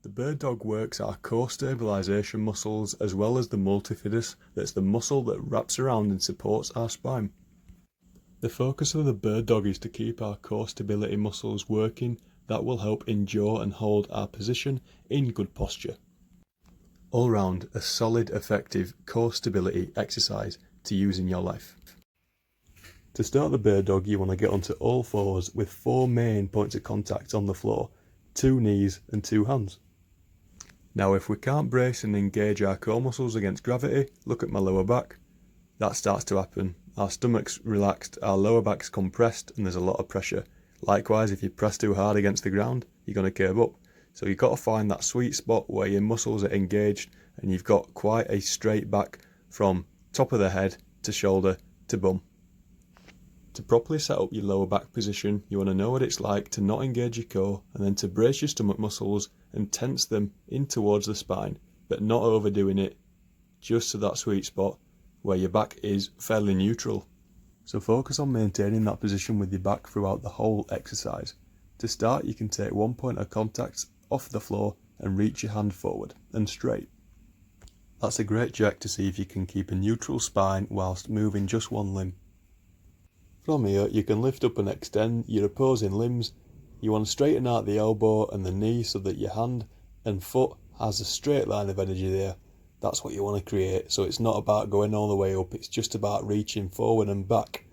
The bird dog works our core stabilisation muscles as well as the multifidus, that's the muscle that wraps around and supports our spine. The focus of the bird dog is to keep our core stability muscles working. That will help endure and hold our position in good posture. All round, a solid, effective core stability exercise to use in your life. To start the bird dog, you want to get onto all fours with 4 main points of contact on the floor, 2 knees and 2 hands. Now if we can't brace and engage our core muscles against gravity, look at my lower back. That starts to happen. Our stomach's relaxed, our lower back's compressed, and there's a lot of pressure. Likewise, if you press too hard against the ground, you're going to curve up. So you've got to find that sweet spot where your muscles are engaged and you've got quite a straight back from top of the head to shoulder to bum. To properly set up your lower back position, you want to know what it's like to not engage your core and then to brace your stomach muscles and tense them in towards the spine, but not overdoing it, just to that sweet spot where your back is fairly neutral. So focus on maintaining that position with your back throughout the whole exercise. To start, you can take 1 point of contact off the floor and reach your hand forward and straight. That's a great check to see if you can keep a neutral spine whilst moving just one limb. From here, you can lift up and extend your opposing limbs. You want to straighten out the elbow and the knee so that your hand and foot has a straight line of energy there. That's what you want to create, so it's not about going all the way up, it's just about reaching forward and back.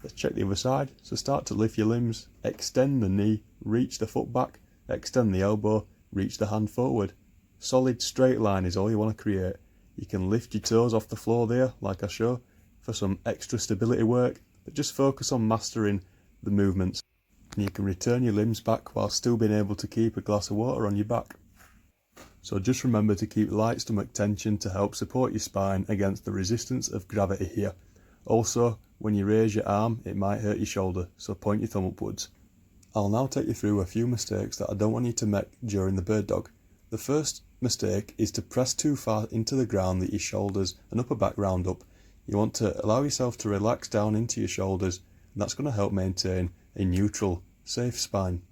Let's check the other side. So start to lift your limbs, extend the knee, reach the foot back, extend the elbow, reach the hand forward. Solid straight line is all you want to create. You can lift your toes off the floor there, like I show, for some extra stability work, but just focus on mastering the movements. And you can return your limbs back while still being able to keep a glass of water on your back. So just remember to keep light stomach tension to help support your spine against the resistance of gravity here. Also, when you raise your arm, it might hurt your shoulder, so point your thumb upwards. I'll now take you through a few mistakes that I don't want you to make during the bird dog. The first mistake is to press too far into the ground that your shoulders and upper back round up. You want to allow yourself to relax down into your shoulders, and that's going to help maintain a neutral, safe spine.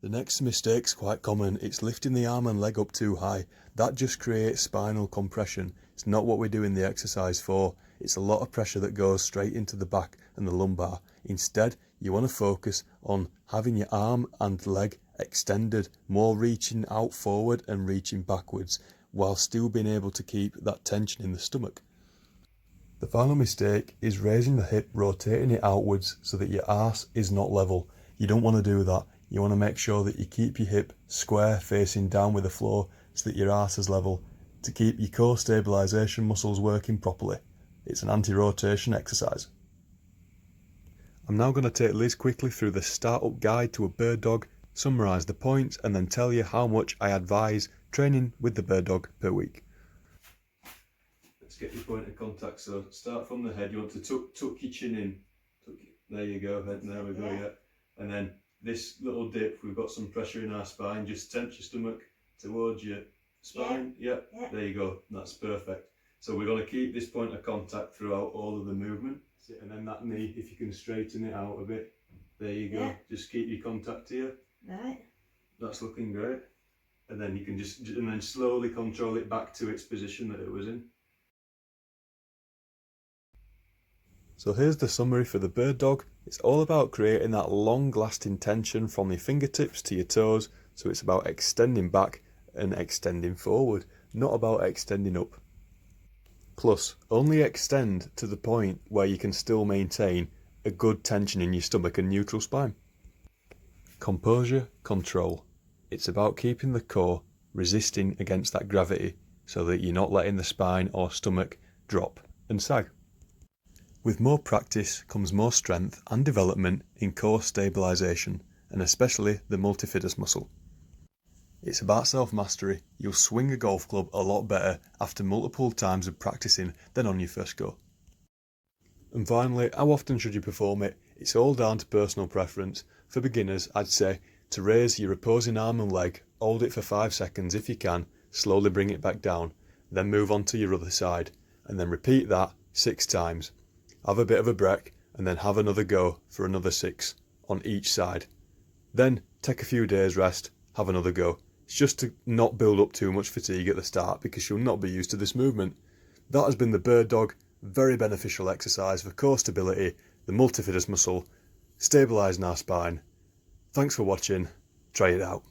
The next mistake's quite common. It's lifting the arm and leg up too high. That just creates spinal compression. It's not what we're doing the exercise for. It's a lot of pressure that goes straight into the back and the lumbar. Instead, you want to focus on having your arm and leg extended, more reaching out forward and reaching backwards, while still being able to keep that tension in the stomach. The final mistake is raising the hip, rotating it outwards so that your arse is not level. You don't want to do that. You want to make sure that you keep your hip square facing down with the floor so that your arse is level, to keep your core stabilisation muscles working properly. It's an anti-rotation exercise. I'm now going to take Liz quickly through the start-up guide to a bird dog, summarise the points and then tell you how much I advise training with the bird dog per week. Let's get your point of contact. So start from the head. You want to tuck your chin in. There you go, head, there we go, yeah. And then this little dip, we've got some pressure in our spine, just tense your stomach towards your spine. Yeah. There you go, that's perfect. So we're going to keep this point of contact throughout all of the movement. And then that knee, if you can straighten it out a bit, there you go. Just keep your contact here. Right. That's looking great. And then you can and then slowly control it back to its position that it was in. So here's the summary for the bird dog. It's all about creating that long lasting tension from your fingertips to your toes. So it's about extending back and extending forward, not about extending up. Plus, only extend to the point where you can still maintain a good tension in your stomach and neutral spine. Composure, control. It's about keeping the core resisting against that gravity so that you're not letting the spine or stomach drop and sag. With more practice comes more strength and development in core stabilisation, and especially the multifidus muscle. It's about self-mastery. You'll swing a golf club a lot better after multiple times of practicing than on your first go. And finally, how often should you perform it? It's all down to personal preference. For beginners, I'd say to raise your opposing arm and leg, hold it for 5 seconds if you can, slowly bring it back down, then move on to your other side, and then repeat that 6 times. Have a bit of a break, and then have another go for another 6 on each side. Then take a few days rest, have another go. It's just to not build up too much fatigue at the start because she'll not be used to this movement. That has been the bird dog. Very beneficial exercise for core stability, the multifidus muscle, stabilising our spine. Thanks for watching. Try it out.